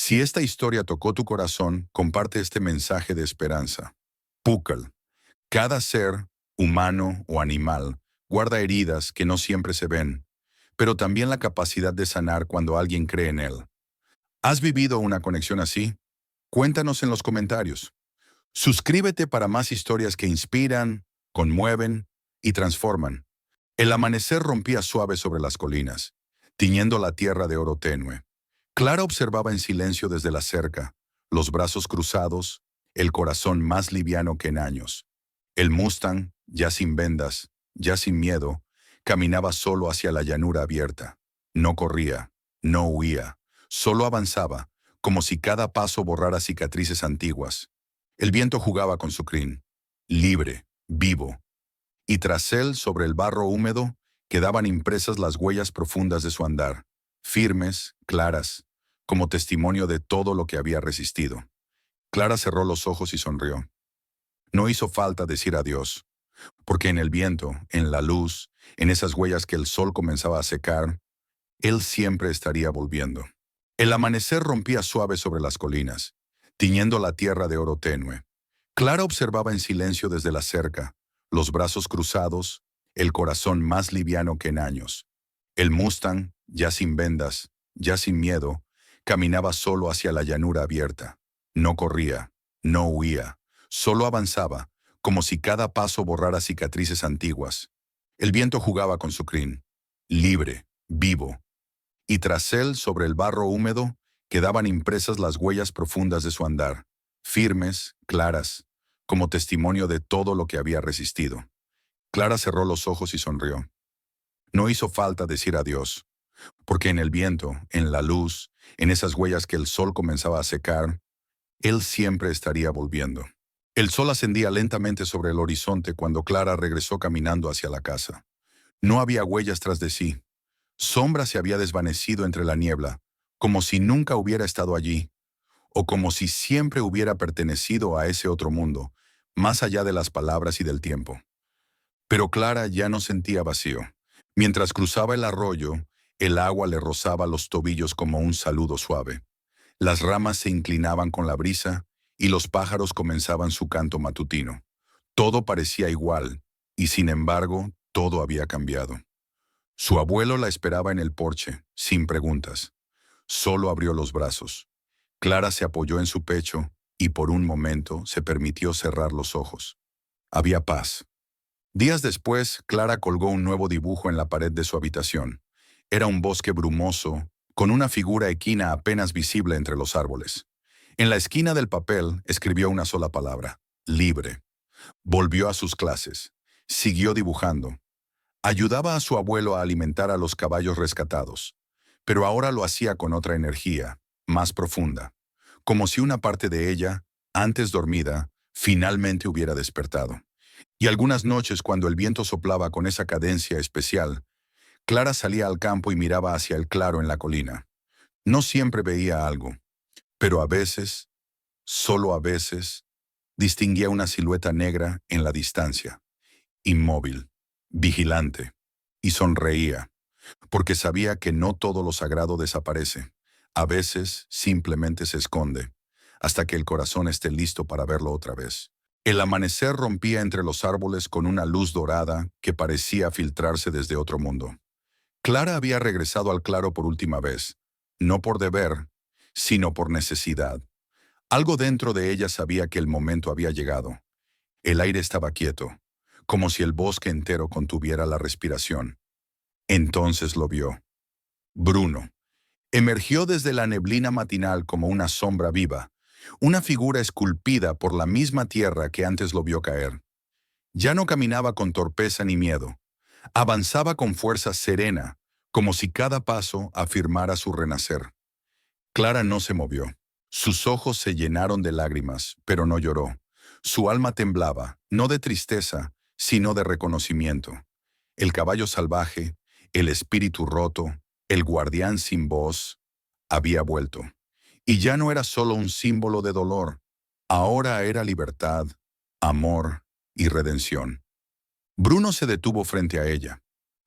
Si esta historia tocó tu corazón, comparte este mensaje de esperanza. Púcal. Cada ser, humano o animal, guarda heridas que no siempre se ven, pero también la capacidad de sanar cuando alguien cree en él. ¿Has vivido una conexión así? Cuéntanos en los comentarios. Suscríbete para más historias que inspiran, conmueven y transforman. El amanecer rompía suave sobre las colinas, tiñendo la tierra de oro tenue. Clara observaba en silencio desde la cerca, los brazos cruzados, el corazón más liviano que en años. El Mustang, ya sin vendas, ya sin miedo, caminaba solo hacia la llanura abierta. No corría, no huía, solo avanzaba, como si cada paso borrara cicatrices antiguas. El viento jugaba con su crin, libre, vivo, y tras él, sobre el barro húmedo, quedaban impresas las huellas profundas de su andar, firmes, claras, como testimonio de todo lo que había resistido. Clara cerró los ojos y sonrió. No hizo falta decir adiós, porque en el viento, en la luz, en esas huellas que el sol comenzaba a secar, él siempre estaría volviendo. El amanecer rompía suave sobre las colinas, tiñendo la tierra de oro tenue. Clara observaba en silencio desde la cerca, los brazos cruzados, el corazón más liviano que en años. El Mustang, ya sin vendas, ya sin miedo, caminaba solo hacia la llanura abierta. No corría, no huía, solo avanzaba, como si cada paso borrara cicatrices antiguas. El viento jugaba con su crin, libre, vivo, y tras él, sobre el barro húmedo, quedaban impresas las huellas profundas de su andar, firmes, claras, como testimonio de todo lo que había resistido. Clara cerró los ojos y sonrió. No hizo falta decir adiós, porque en el viento, en la luz, en esas huellas que el sol comenzaba a secar, él siempre estaría volviendo. El sol ascendía lentamente sobre el horizonte cuando Clara regresó caminando hacia la casa. No había huellas tras de sí. Sombra se había desvanecido entre la niebla, como si nunca hubiera estado allí, o como si siempre hubiera pertenecido a ese otro mundo, más allá de las palabras y del tiempo. Pero Clara ya no sentía vacío. Mientras cruzaba el arroyo, el agua le rozaba los tobillos como un saludo suave. Las ramas se inclinaban con la brisa y los pájaros comenzaban su canto matutino. Todo parecía igual, y sin embargo, todo había cambiado. Su abuelo la esperaba en el porche, sin preguntas. Solo abrió los brazos. Clara se apoyó en su pecho y por un momento se permitió cerrar los ojos. Había paz. Días después, Clara colgó un nuevo dibujo en la pared de su habitación. Era un bosque brumoso, con una figura equina apenas visible entre los árboles. En la esquina del papel escribió una sola palabra: libre. Volvió a sus clases. Siguió dibujando. Ayudaba a su abuelo a alimentar a los caballos rescatados, pero ahora lo hacía con otra energía, más profunda, como si una parte de ella, antes dormida, finalmente hubiera despertado. Y algunas noches, cuando el viento soplaba con esa cadencia especial, Clara salía al campo y miraba hacia el claro en la colina. No siempre veía algo, pero a veces, solo a veces, distinguía una silueta negra en la distancia, inmóvil, vigilante, y sonreía, porque sabía que no todo lo sagrado desaparece. A veces simplemente se esconde, hasta que el corazón esté listo para verlo otra vez. El amanecer rompía entre los árboles con una luz dorada que parecía filtrarse desde otro mundo. Clara había regresado al claro por última vez, no por deber, sino por necesidad. Algo dentro de ella sabía que el momento había llegado. El aire estaba quieto, como si el bosque entero contuviera la respiración. Entonces lo vio. Bruno. Emergió desde la neblina matinal como una sombra viva, una figura esculpida por la misma tierra que antes lo vio caer. Ya no caminaba con torpeza ni miedo. Avanzaba con fuerza serena, como si cada paso afirmara su renacer. Clara no se movió. Sus ojos se llenaron de lágrimas, pero no lloró. Su alma temblaba, no de tristeza, sino de reconocimiento. El caballo salvaje, el espíritu roto, el guardián sin voz, había vuelto. Y ya no era solo un símbolo de dolor, ahora era libertad, amor y redención. Bruno se detuvo frente a ella.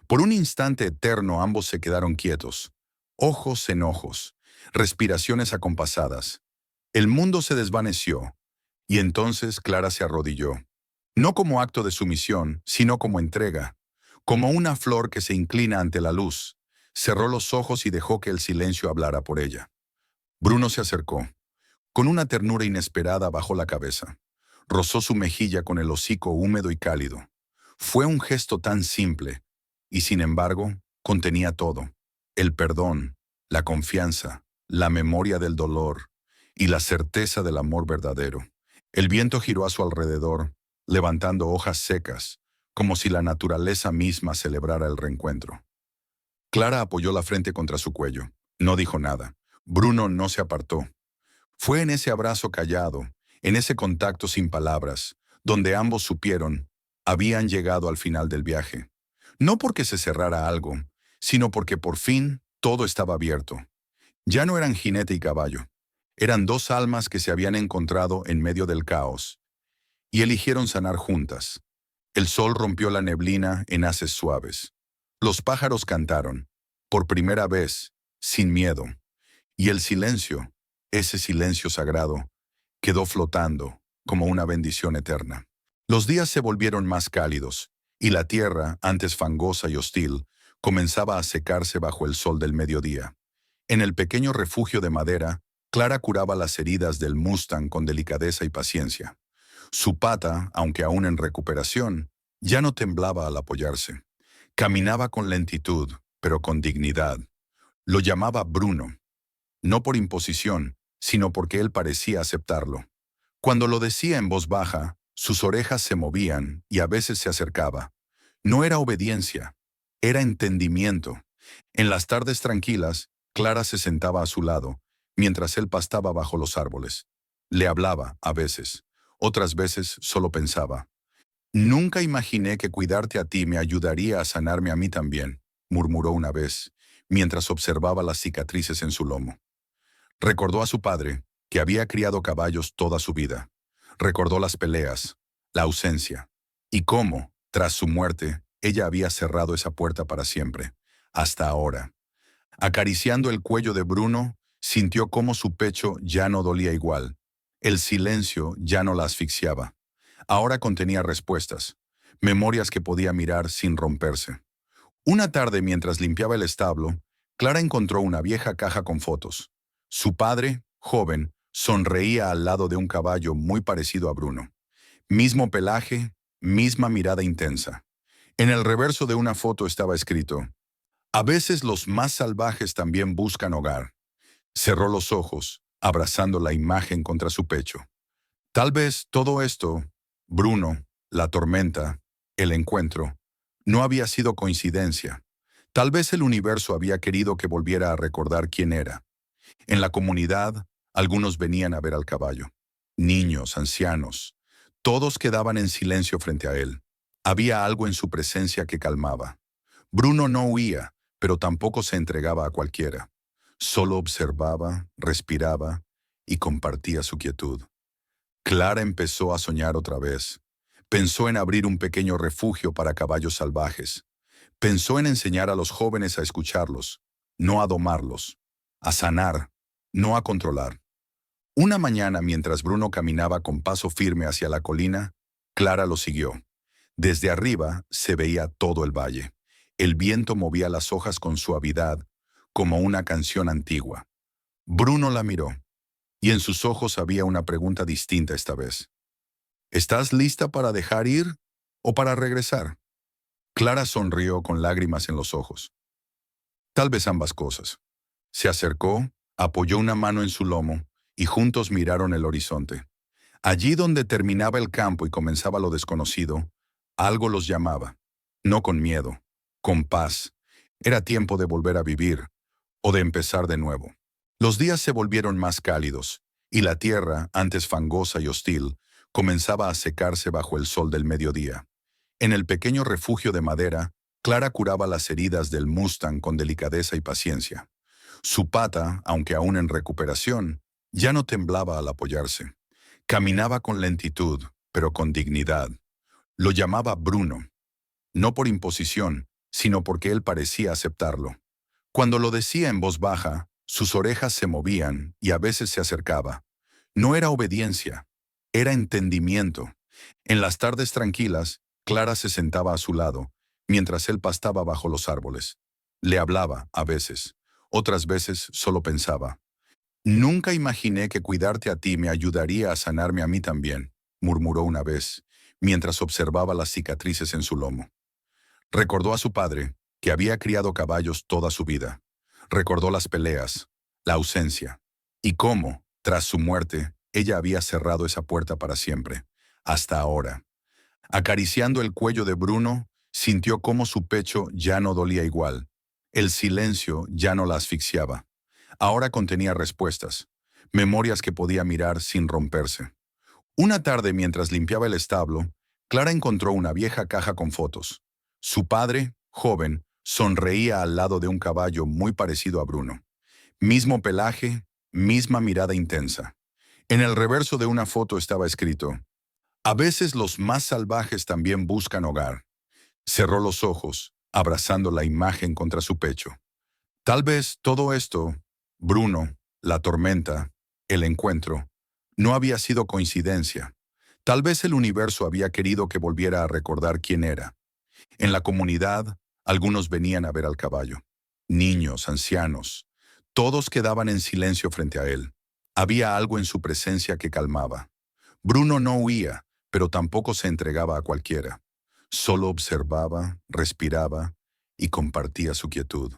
Por un instante eterno ambos se quedaron quietos, ojos en ojos, respiraciones acompasadas. El mundo se desvaneció, y entonces Clara se arrodilló. No como acto de sumisión, sino como entrega, como una flor que se inclina ante la luz. Cerró los ojos y dejó que el silencio hablara por ella. Bruno se acercó. Con una ternura inesperada bajó la cabeza. Rozó su mejilla con el hocico húmedo y cálido. Fue un gesto tan simple, y sin embargo, contenía todo: el perdón, la confianza, la memoria del dolor y la certeza del amor verdadero. El viento giró a su alrededor, levantando hojas secas, como si la naturaleza misma celebrara el reencuentro. Clara apoyó la frente contra su cuello. No dijo nada. Bruno no se apartó. Fue en ese abrazo callado, en ese contacto sin palabras, donde ambos supieron, habían llegado al final del viaje. No porque se cerrara algo, sino porque por fin todo estaba abierto. Ya no eran jinete y caballo. Eran dos almas que se habían encontrado en medio del caos y eligieron sanar juntas. El sol rompió la neblina en haces suaves. Los pájaros cantaron, por primera vez, sin miedo. Y el silencio, ese silencio sagrado, quedó flotando como una bendición eterna. Los días se volvieron más cálidos, y la tierra, antes fangosa y hostil, comenzaba a secarse bajo el sol del mediodía. En el pequeño refugio de madera, Clara curaba las heridas del Mustang con delicadeza y paciencia. Su pata, aunque aún en recuperación, ya no temblaba al apoyarse. Caminaba con lentitud, pero con dignidad. Lo llamaba Bruno, no por imposición, sino porque él parecía aceptarlo. Cuando lo decía en voz baja, sus orejas se movían y a veces se acercaba. No era obediencia, era entendimiento. En las tardes tranquilas, Clara se sentaba a su lado, mientras él pastaba bajo los árboles. Le hablaba, a veces. Otras veces solo pensaba. «Nunca imaginé que cuidarte a ti me ayudaría a sanarme a mí también», murmuró una vez, mientras observaba las cicatrices en su lomo. Recordó a su padre, que había criado caballos toda su vida. Recordó las peleas, la ausencia, y cómo, tras su muerte, ella había cerrado esa puerta para siempre, hasta ahora. Acariciando el cuello de Bruno, sintió cómo su pecho ya no dolía igual. El silencio ya no la asfixiaba. Ahora contenía respuestas, memorias que podía mirar sin romperse. Una tarde, mientras limpiaba el establo, Clara encontró una vieja caja con fotos. Su padre, joven, sonreía al lado de un caballo muy parecido a Bruno. Mismo pelaje, misma mirada intensa. En el reverso de una foto estaba escrito: «A veces los más salvajes también buscan hogar». Cerró los ojos, abrazando la imagen contra su pecho. Tal vez todo esto, Bruno, la tormenta, el encuentro, no había sido coincidencia. Tal vez el universo había querido que volviera a recordar quién era. En la comunidad, algunos venían a ver al caballo. Niños, ancianos, todos quedaban en silencio frente a él. Había algo en su presencia que calmaba. Bruno no huía, pero tampoco se entregaba a cualquiera. Solo observaba, respiraba y compartía su quietud. Clara empezó a soñar otra vez. Pensó en abrir un pequeño refugio para caballos salvajes. Pensó en enseñar a los jóvenes a escucharlos, no a domarlos, a sanar, no a controlar. Una mañana, mientras Bruno caminaba con paso firme hacia la colina, Clara lo siguió. Desde arriba se veía todo el valle. El viento movía las hojas con suavidad, como una canción antigua. Bruno la miró, y en sus ojos había una pregunta distinta esta vez. «¿Estás lista para dejar ir o para regresar?» Clara sonrió con lágrimas en los ojos. Tal vez ambas cosas. Se acercó, apoyó una mano en su lomo y juntos miraron el horizonte. Allí donde terminaba el campo y comenzaba lo desconocido, algo los llamaba. No con miedo, con paz. Era tiempo de volver a vivir o de empezar de nuevo. Los días se volvieron más cálidos y la tierra, antes fangosa y hostil, comenzaba a secarse bajo el sol del mediodía. En el pequeño refugio de madera, Clara curaba las heridas del Mustang con delicadeza y paciencia. Su pata, aunque aún en recuperación, ya no temblaba al apoyarse. Caminaba con lentitud, pero con dignidad. Lo llamaba Bruno, no por imposición, sino porque él parecía aceptarlo. Cuando lo decía en voz baja, Sus orejas se movían y a veces se acercaba. No era obediencia, era entendimiento. En las tardes tranquilas, Clara se sentaba a su lado, mientras él pastaba bajo los árboles. Le hablaba, a veces. Otras veces solo pensaba. Nunca imaginé que cuidarte a ti me ayudaría a sanarme a mí también, murmuró una vez, mientras observaba las cicatrices en su lomo. Recordó a su padre, que había criado caballos toda su vida. Recordó las peleas, la ausencia, y cómo, tras su muerte, ella había cerrado esa puerta para siempre, hasta ahora. Acariciando el cuello de Bruno, sintió cómo su pecho ya no dolía igual. El silencio ya no la asfixiaba. Ahora contenía respuestas, memorias que podía mirar sin romperse. Una tarde, mientras limpiaba el establo, Clara encontró una vieja caja con fotos. Su padre, joven, sonreía al lado de un caballo muy parecido a Bruno. Mismo pelaje, misma mirada intensa. En el reverso de una foto estaba escrito: "A veces los más salvajes también buscan hogar". Cerró los ojos, abrazando la imagen contra su pecho. Tal vez todo esto, Bruno, la tormenta, el encuentro, no había sido coincidencia. Tal vez el universo había querido que volviera a recordar quién era. En la comunidad, algunos venían a ver al caballo. Niños, ancianos, todos quedaban en silencio frente a él. Había algo en su presencia que calmaba. Bruno no huía, pero tampoco se entregaba a cualquiera. Solo observaba, respiraba y compartía su quietud.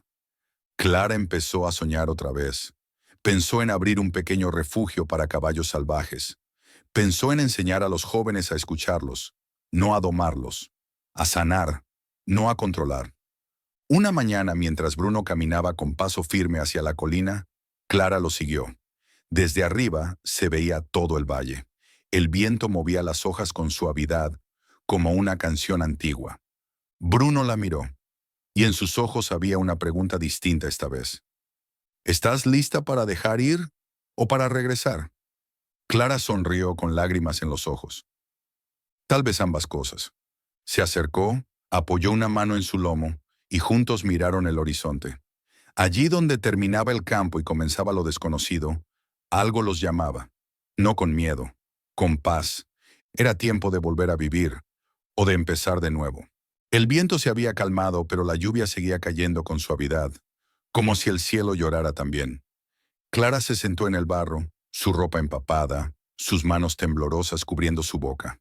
Clara empezó a soñar otra vez. Pensó en abrir un pequeño refugio para caballos salvajes. Pensó en enseñar a los jóvenes a escucharlos, no a domarlos, a sanar, no a controlar. Una mañana, mientras Bruno caminaba con paso firme hacia la colina, Clara lo siguió. Desde arriba se veía todo el valle. El viento movía las hojas con suavidad, como una canción antigua. Bruno la miró, y en sus ojos había una pregunta distinta esta vez. ¿Estás lista para dejar ir o para regresar? Clara sonrió con lágrimas en los ojos. Tal vez ambas cosas. Se acercó, apoyó una mano en su lomo y juntos miraron el horizonte. Allí donde terminaba el campo y comenzaba lo desconocido, algo los llamaba. No con miedo, con paz. Era tiempo de volver a vivir o de empezar de nuevo. El viento se había calmado, pero la lluvia seguía cayendo con suavidad, como si el cielo llorara también. Clara se sentó en el barro, su ropa empapada, sus manos temblorosas cubriendo su boca.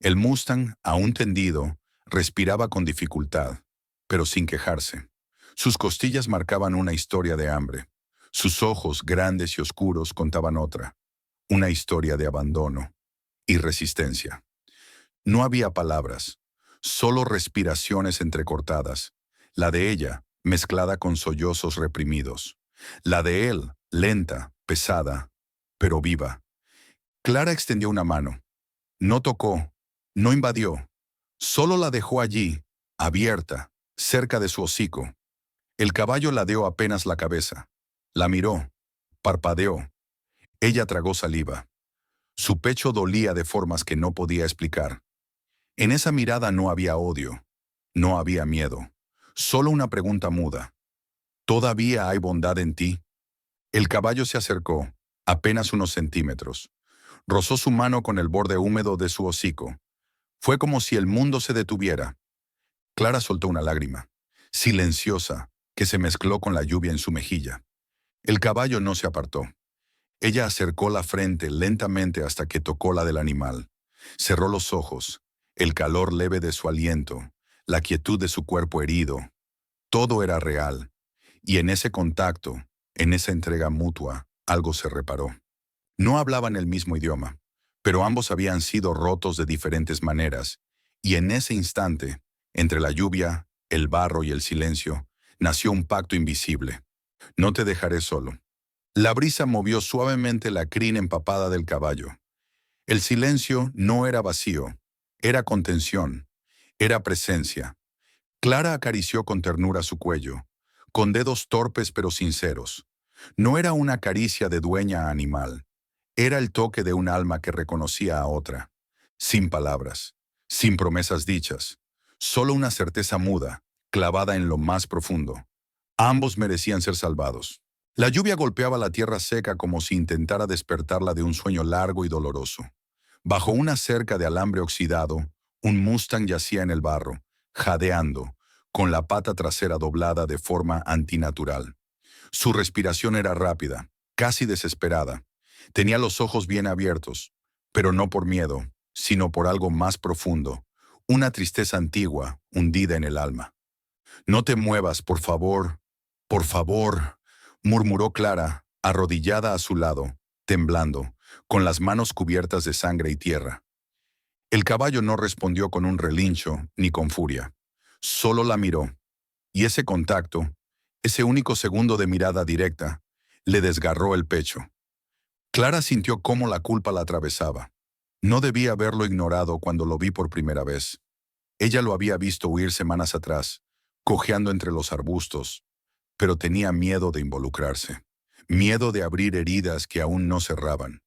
El Mustang, aún tendido, respiraba con dificultad, pero sin quejarse. Sus costillas marcaban una historia de hambre. Sus ojos, grandes y oscuros, contaban otra. Una historia de abandono y resistencia. No había palabras, solo respiraciones entrecortadas. La de ella, mezclada con sollozos reprimidos. La de él, lenta, pesada, pero viva. Clara extendió una mano. No tocó, no invadió. Solo la dejó allí, abierta, cerca de su hocico. El caballo ladeó apenas la cabeza. La miró, parpadeó. Ella tragó saliva. Su pecho dolía de formas que no podía explicar. En esa mirada no había odio, no había miedo, solo una pregunta muda. ¿Todavía hay bondad en ti? El caballo se acercó, apenas unos centímetros. Rozó su mano con el borde húmedo de su hocico. Fue como si el mundo se detuviera. Clara soltó una lágrima, silenciosa, que se mezcló con la lluvia en su mejilla. El caballo no se apartó. Ella acercó la frente lentamente hasta que tocó la del animal. Cerró los ojos, el calor leve de su aliento, la quietud de su cuerpo herido. Todo era real. Y en ese contacto, en esa entrega mutua, algo se reparó. No hablaban el mismo idioma, pero ambos habían sido rotos de diferentes maneras, y en ese instante, entre la lluvia, el barro y el silencio, nació un pacto invisible. No te dejaré solo. La brisa movió suavemente la crin empapada del caballo. El silencio no era vacío, era contención, era presencia. Clara acarició con ternura su cuello, con dedos torpes pero sinceros. No era una caricia de dueña a animal, era el toque de un alma que reconocía a otra. Sin palabras, sin promesas dichas, solo una certeza muda, clavada en lo más profundo. Ambos merecían ser salvados. La lluvia golpeaba la tierra seca como si intentara despertarla de un sueño largo y doloroso. Bajo una cerca de alambre oxidado, un Mustang yacía en el barro, jadeando, con la pata trasera doblada de forma antinatural. Su respiración era rápida, casi desesperada. Tenía los ojos bien abiertos, pero no por miedo, sino por algo más profundo, una tristeza antigua, hundida en el alma. «No te muevas, por favor», murmuró Clara, arrodillada a su lado, temblando, con las manos cubiertas de sangre y tierra. El caballo no respondió con un relincho ni con furia. Solo la miró, y ese contacto, ese único segundo de mirada directa, le desgarró el pecho. Clara sintió cómo la culpa la atravesaba. No debía haberlo ignorado cuando lo vi por primera vez. Ella lo había visto huir semanas atrás, cojeando entre los arbustos, pero tenía miedo de involucrarse, miedo de abrir heridas que aún no cerraban.